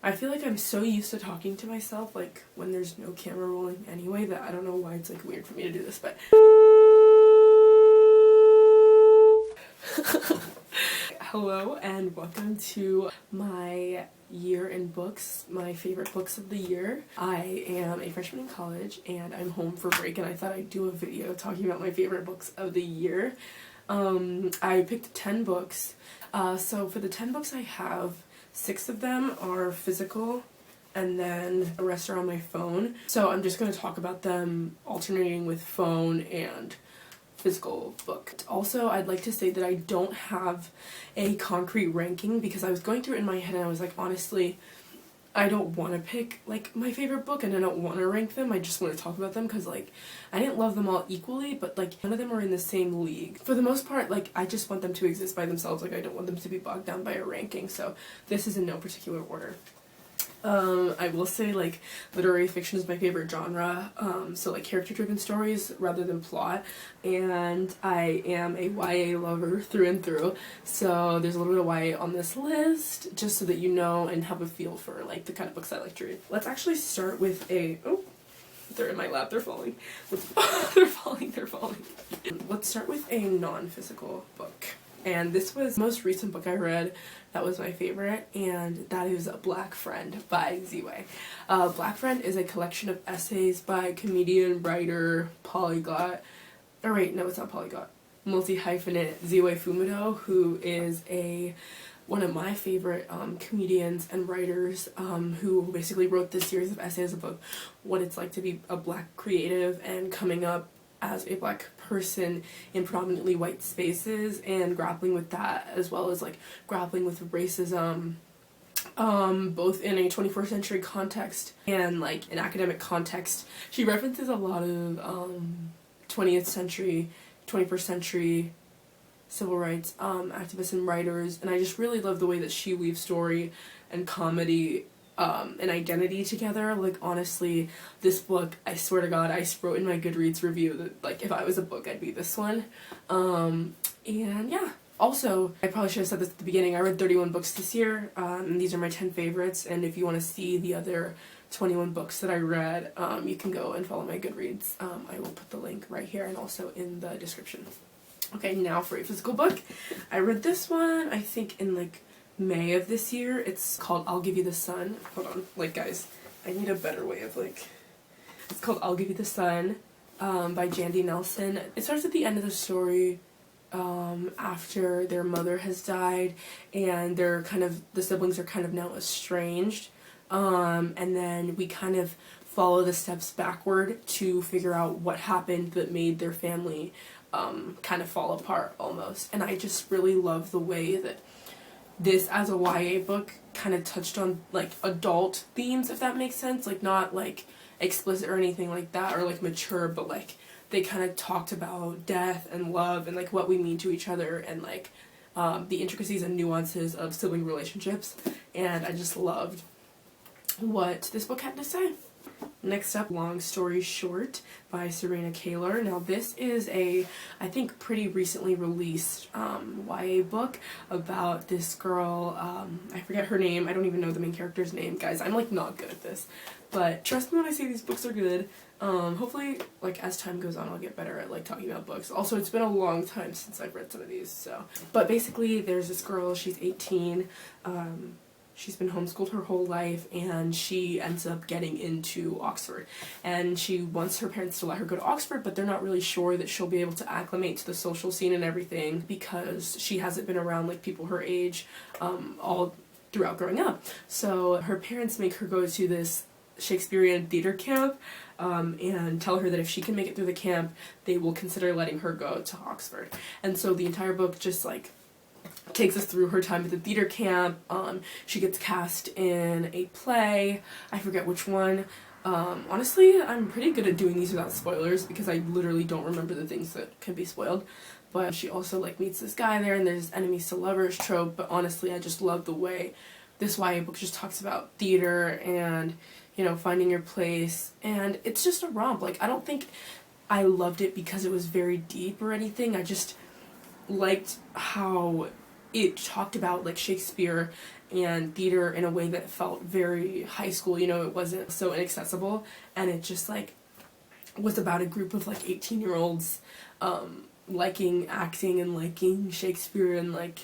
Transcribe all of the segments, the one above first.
I feel like I'm so used to talking to myself, like, when there's no camera rolling anyway, that I don't know why it's, like, weird for me to do this, but... Hello, and welcome to my year in books, my favorite books of the year. I am a freshman in college, and I'm home for break, and I thought I'd do a video talking about my favorite books of the year. I picked 10 books. So for the 10 books I have, 6 of them are physical, and then the rest are on my phone. So I'm just going to talk about them alternating with phone and physical book. Also, I'd like to say that I don't have a concrete ranking because I was going through it in my head and I was like, honestly, I don't want to pick like my favorite book and I don't want to rank them. I just want to talk about them because like I didn't love them all equally, but like none of them are in the same league. For the most part, like I just want them to exist by themselves. Like I don't want them to be bogged down by a ranking. So this is in no particular order. I will say like literary fiction is my favorite genre, so like character-driven stories rather than plot, and I am a YA lover through and through, so there's a little bit of YA on this list, just so that you know and have a feel for like the kind of books I like to read. Let's actually start with a, oh, they're in my lap, they're falling. They're falling. Let's start with a non-physical book. And this was the most recent book I read that was my favorite, and that is Black Friend by Ziwe. Black Friend is a collection of essays by comedian, writer, polyglot, or wait, no, it's not polyglot, multi-hyphenate Ziwe Fumudo, who is one of my favorite comedians and writers who basically wrote this series of essays about what it's like to be a black creative and coming up as a black person in predominantly white spaces and grappling with that, as well as like grappling with racism, both in a 21st century context and like an academic context. She references a lot of 20th century, 21st century civil rights activists and writers, and I just really love the way that she weaves story and comedy and identity together. Like honestly, this book, I swear to God, I wrote in my Goodreads review that like if I was a book I'd be this one. And yeah, also I probably should have said this at the beginning, I read 31 books this year, and these are my 10 favorites, and if you want to see the other 21 books that I read, you can go and follow my Goodreads. I will put the link right here and also in the description. Okay, now for a physical book. I read this one I think in like May of this year. It's called I'll Give You the Sun. Hold on, like guys, I need a better way of like, it's called I'll Give You the Sun by Jandy Nelson. It starts at the end of the story after their mother has died and the siblings are kind of now estranged, and then we kind of follow the steps backward to figure out what happened that made their family kind of fall apart almost. And I just really love the way that this as a YA book kind of touched on like adult themes, if that makes sense, like not like explicit or anything like that or like mature, but like they kind of talked about death and love and like what we mean to each other and like the intricacies and nuances of sibling relationships, and I just loved what this book had to say. Next up, Long Story Short by Serena Kaler. Now this is a, I think, pretty recently released YA book about this girl, I forget her name, I don't even know the main character's name. Guys, I'm like not good at this, but trust me when I say these books are good. Hopefully, like as time goes on, I'll get better at like talking about books. Also, it's been a long time since I've read some of these, so. But basically, there's this girl, she's 18, she's been homeschooled her whole life, and she ends up getting into Oxford. And she wants her parents to let her go to Oxford, but they're not really sure that she'll be able to acclimate to the social scene and everything because she hasn't been around like people her age all throughout growing up. So her parents make her go to this Shakespearean theater camp and tell her that if she can make it through the camp, they will consider letting her go to Oxford. And so the entire book just like takes us through her time at the theater camp. She gets cast in a play, I forget which one. Honestly, I'm pretty good at doing these without spoilers because I literally don't remember the things that can be spoiled. But she also like meets this guy there, and there's enemies to lovers trope, but honestly I just love the way this YA book just talks about theater and, you know, finding your place, and it's just a romp. Like I don't think I loved it because it was very deep or anything, I just liked how it talked about like Shakespeare and theater in a way that felt very high school, you know, it wasn't so inaccessible, and it just like was about a group of like 18-year-olds liking acting and liking Shakespeare and like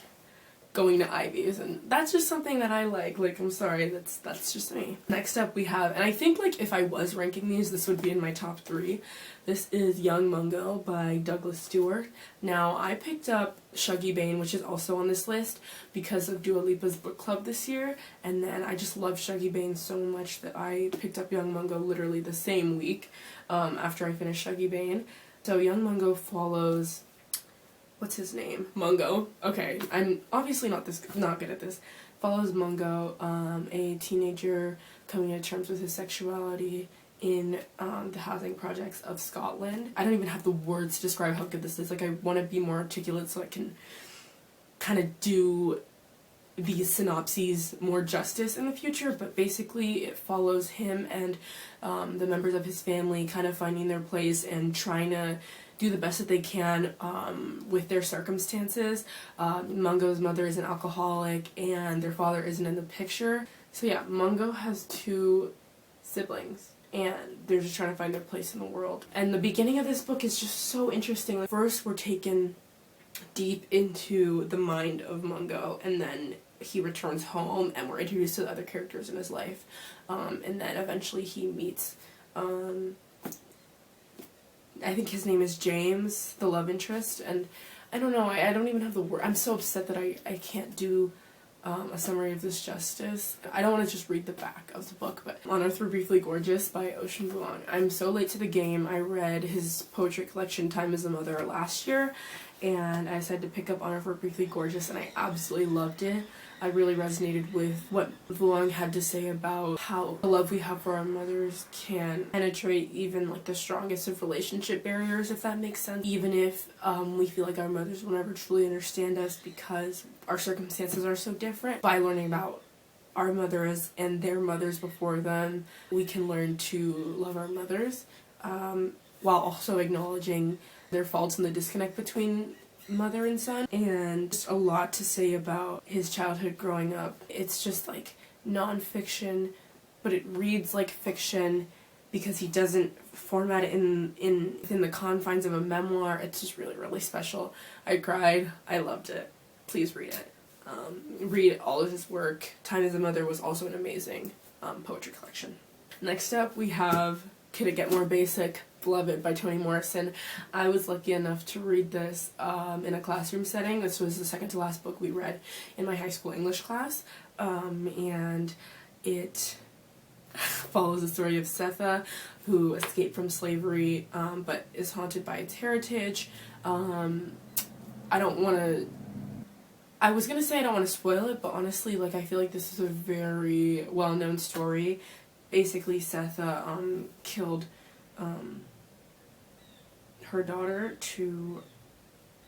going to Ivies, and that's just something that I like, I'm sorry, that's just me. Next up we have, and I think like if I was ranking these, this would be in my top 3. This is Young Mungo by Douglas Stewart. Now, I picked up Shuggie Bain, which is also on this list, because of Dua Lipa's book club this year, and then I just love Shuggie Bain so much that I picked up Young Mungo literally the same week after I finished Shuggie Bain. So Young Mungo follows, what's his name? Mungo. Okay, I'm obviously not good at this. Follows Mungo, a teenager coming to terms with his sexuality in the housing projects of Scotland. I don't even have the words to describe how good this is. Like, I want to be more articulate so I can kind of do these synopses more justice in the future, but basically it follows him and the members of his family kind of finding their place and trying to do the best that they can with their circumstances. Mungo's mother is an alcoholic and their father isn't in the picture. So yeah, Mungo has 2 siblings and they're just trying to find their place in the world. And the beginning of this book is just so interesting. First, we're taken deep into the mind of Mungo, and then he returns home and we're introduced to the other characters in his life. And then eventually he meets, I think his name is James, the love interest, and I don't know, I don't even have the word. I'm so upset that I can't do a summary of this justice. I don't want to just read the back of the book, but On Earth We're Briefly Gorgeous by Ocean Vuong. I'm so late to the game. I read his poetry collection Time is a Mother last year, and I decided to pick up On Earth We're Briefly Gorgeous, and I absolutely loved it. I really resonated with what Vuong had to say about how the love we have for our mothers can penetrate even like the strongest of relationship barriers, if that makes sense. Even if we feel like our mothers will never truly understand us because our circumstances are so different. By learning about our mothers and their mothers before them, we can learn to love our mothers while also acknowledging their faults and the disconnect between mother and son. And just a lot to say about his childhood growing up. It's just like non-fiction, but it reads like fiction because he doesn't format it within the confines of a memoir. It's just really, really special. I cried. I loved it. Please read it. Read all of his work. Time is a Mother was also an amazing poetry collection. Next up we have Could It Get More Basic? Beloved by Toni Morrison. I was lucky enough to read this in a classroom setting. This was the second to last book we read in my high school English class, and it follows the story of Sethe, who escaped from slavery but is haunted by its heritage. I was gonna say I don't want to spoil it, but honestly, like, I feel like this is a very well-known story. Basically, Sethe killed her daughter to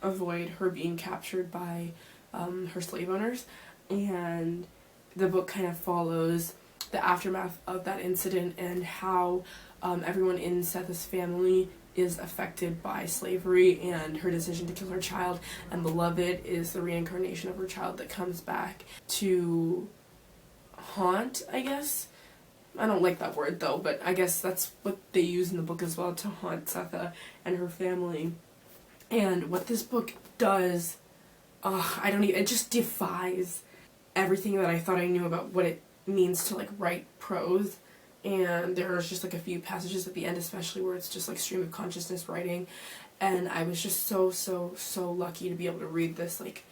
avoid her being captured by her slave owners, and the book kind of follows the aftermath of that incident and how everyone in Sethe's family is affected by slavery and her decision to kill her child, and Beloved is the reincarnation of her child that comes back to haunt, I guess. I don't like that word though, but I guess that's what they use in the book as well, to haunt Sethe and her family. And what this book does, it just defies everything that I thought I knew about what it means to like write prose. And there's just like a few passages at the end especially where it's just like stream of consciousness writing, and I was just so lucky to be able to read this like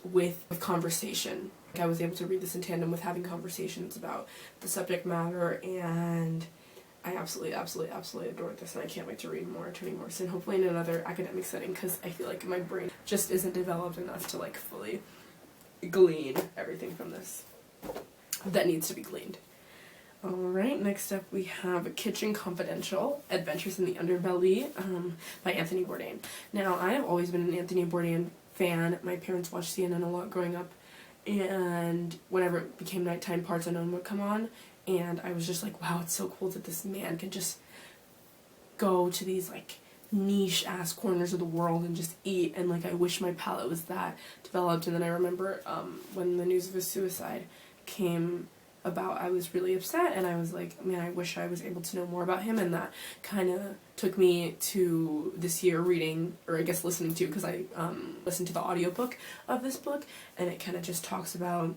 with conversation. I was able to read this in tandem with having conversations about the subject matter, and I absolutely adored this, and I can't wait to read more Toni Morrison, hopefully in another academic setting, because I feel like my brain just isn't developed enough to like fully glean everything from this that needs to be gleaned. Alright, next up we have Kitchen Confidential, Adventures in the Underbelly by Anthony Bourdain. Now, I have always been an Anthony Bourdain fan. My parents watched CNN a lot growing up, and whenever it became nighttime, Parts Unknown would come on, and I was just like, wow, it's so cool that this man can just go to these like niche ass corners of the world and just eat, and like I wish my palate was that developed. And then I remember when the news of his suicide came about, I was really upset, and I was like, man, I wish I was able to know more about him. And that kind of took me to this year reading, or I guess listening to, because I listened to the audiobook of this book, and it kind of just talks about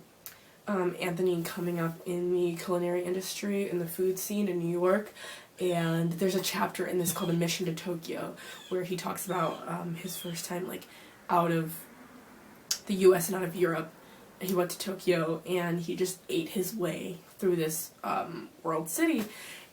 Anthony coming up in the culinary industry, in the food scene in New York. And there's a chapter in this called A Mission to Tokyo, where he talks about his first time like out of the US and out of Europe. He went to Tokyo and he just ate his way through this world city,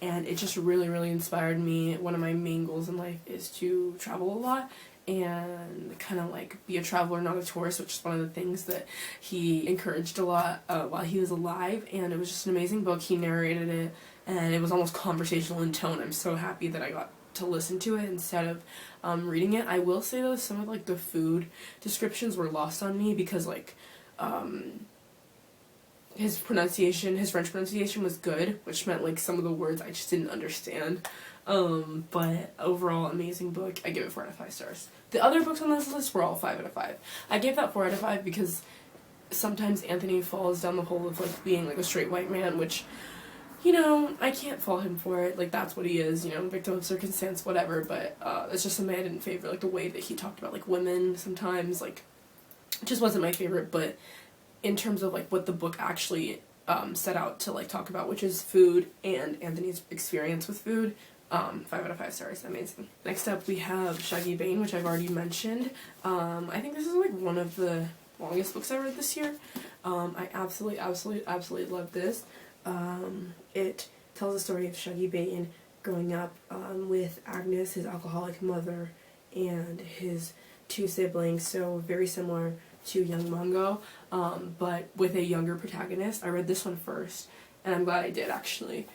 and it just really, really inspired me. One of my main goals in life is to travel a lot and kind of like be a traveler, not a tourist, which is one of the things that he encouraged a lot while he was alive. And it was just an amazing book. He narrated it, and it was almost conversational in tone. I'm so happy that I got to listen to it instead of reading it. I will say though, some of like the food descriptions were lost on me because like his French pronunciation was good, which meant like some of the words I just didn't understand. But overall, amazing book. I give it 4 out of 5 stars. The other books on this list were all 5 out of 5. I gave that 4 out of 5 because sometimes Anthony falls down the hole of like being like a straight white man, which, you know, I can't fault him for it. Like, that's what he is, you know, victim of circumstance, whatever. But it's just something I didn't favor. Like the way that he talked about like women sometimes, like, it just wasn't my favorite. But in terms of like what the book actually set out to like talk about, which is food and Anthony's experience with food, 5 out of 5 stars. Amazing. Next up we have Shuggie Bain, which I've already mentioned. I think this is like one of the longest books I read this year. I absolutely love this. It tells the story of Shuggie Bain growing up with Agnes, his alcoholic mother, and his 2 siblings, so very similar to Young Mungo, but with a younger protagonist. I read this one first, and I'm glad I did, actually,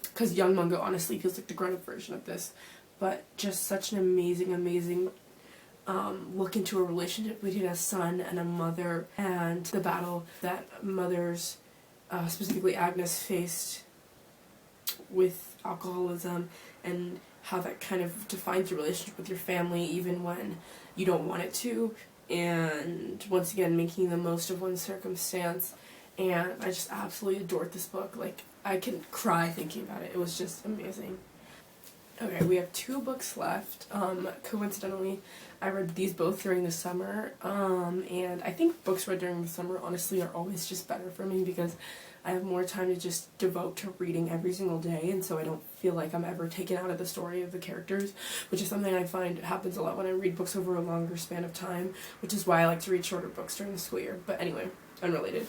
because Young Mungo honestly feels like the grown-up version of this, but just such an amazing look into a relationship between a son and a mother, and the battle that mothers, specifically Agnes, faced with alcoholism, and how that kind of defines your relationship with your family even when you don't want it to, and once again making the most of one's circumstance. And I just absolutely adored this book. Like, I can cry thinking about it. It was just amazing. Okay, we have 2 books left. Coincidentally, I read these both during the summer, and I think books read during the summer honestly are always just better for me because I have more time to just devote to reading every single day, and so I don't feel like I'm ever taken out of the story of the characters, which is something I find happens a lot when I read books over a longer span of time, which is why I like to read shorter books during the school year. But anyway, unrelated.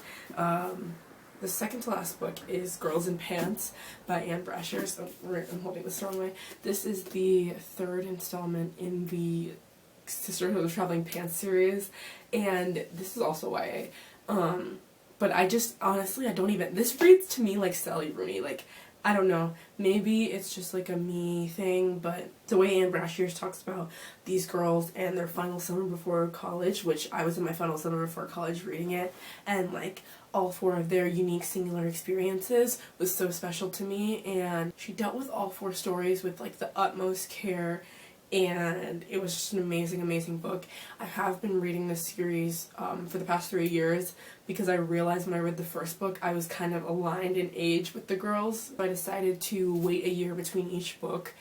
The second to last book is Girls in Pants by Anne Brasher. So I'm holding this the wrong way. This is the 3rd installment in the Sisterhood of the Traveling Pants series, and this is also YA. But I just, honestly, I don't even, this reads to me like Sally Rooney. Like, I don't know, maybe it's just like a me thing, but the way Anne Brasher talks about these girls and their final summer before college, which I was in my final summer before college reading it, and like all 4 of their unique singular experiences was so special to me. And she dealt with all 4 stories with like the utmost care, and it was just an amazing book. I have been reading this series for the past 3 years because I realized when I read the first book I was kind of aligned in age with the girls. I decided to wait a year between each book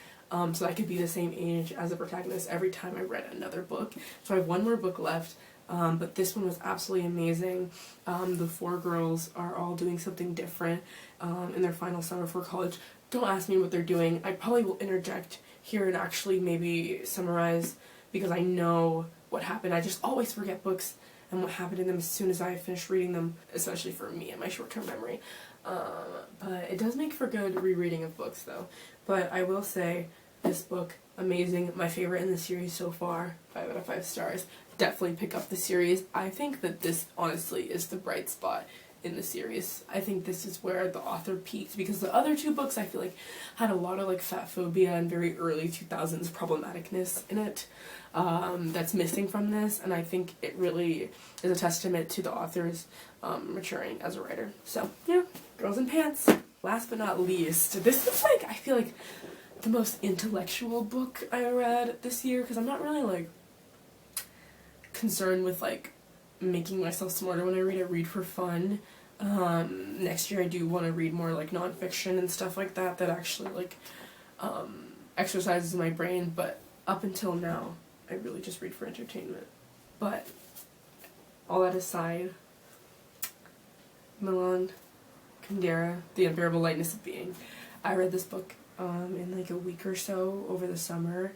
so I could be the same age as the protagonist every time I read another book. So I have 1 more book left, but this one was absolutely amazing. The 4 girls are all doing something different in their final summer before college. Don't ask me what they're doing. I probably will interject here and actually maybe summarize because I know what happened. I just always forget books and what happened in them as soon as I finish reading them, especially for me and my short-term memory. But it does make for good rereading of books though. But I will say, this book, amazing, my favorite in the series so far, 5 out of 5 stars. Definitely pick up the series. I think that this honestly is the bright spot in the series. I think this is where the author peaked, because the other 2 books I feel like had a lot of like fat phobia and very early 2000s problematicness in it that's missing from this, and I think it really is a testament to the author's maturing as a writer. So yeah, Girls in Pants. Last but not least, this is like, I feel like the most intellectual book I read this year, because I'm not really like concerned with like making myself smarter when I read. I read for fun. Next year I do want to read more like nonfiction and stuff like that that actually like exercises my brain, but up until now I really just read for entertainment. But all that aside, Milan Kundera, The Unbearable Lightness of Being. I read this book in like a week or so over the summer,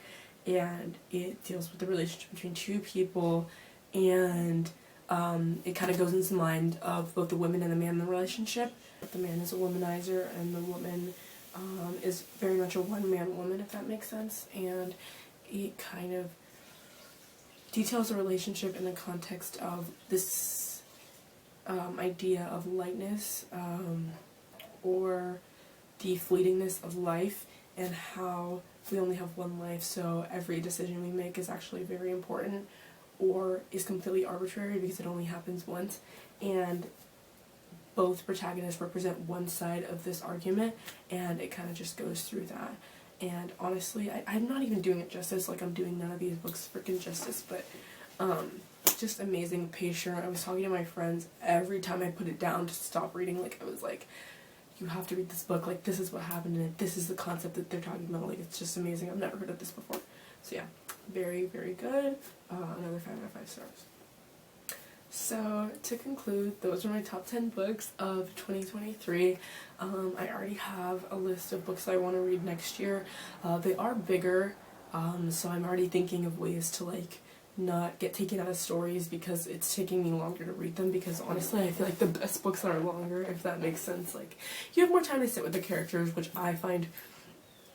and it deals with the relationship between two people, and it kind of goes into the mind of both the women and the man in the relationship. The man is a womanizer, and the woman is very much a one-man woman, if that makes sense, and it kind of details the relationship in the context of this idea of lightness or the fleetingness of life, and how we only have one life, so every decision we make is actually very important or is completely arbitrary because it only happens once. And both protagonists represent one side of this argument, and it kind of just goes through that. And honestly, I'm not even doing it justice, like I'm doing none of these books freaking justice, but just amazing, patient. I was talking to my friends every time I put it down to stop reading, like I was like, you have to read this book, like this is what happened in it, this is the concept that they're talking about, like it's just amazing. I've never heard of this before. So yeah, very, very good. Another 5 out of 5 stars. So to conclude, those are my top 10 books of 2023. I already have a list of books I want to read next year. They are bigger, so I'm already thinking of ways to like not get taken out of stories because it's taking me longer to read them, because honestly I feel like the best books are longer, if that makes sense. Like you have more time to sit with the characters, which I find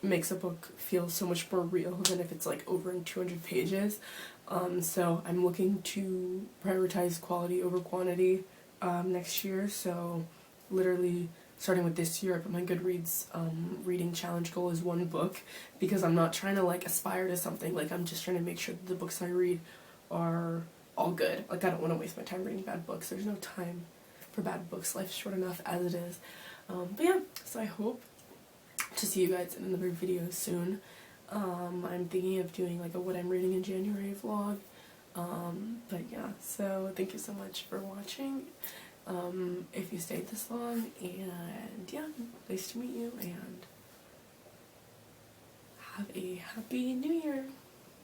makes a book feel so much more real than if it's like over in 200 pages. So I'm looking to prioritize quality over quantity next year, so literally starting with this year I put my Goodreads reading challenge goal as 1 book, because I'm not trying to like aspire to something, like I'm just trying to make sure that the books I read are all good. Like I don't want to waste my time reading bad books. There's no time for bad books. Life's short enough as it is. But yeah, so I hope to see you guys in another video soon. I'm thinking of doing like a what I'm reading in January vlog. But yeah, so thank you so much for watching. If you stayed this long, and yeah, nice to meet you, and have a happy new year.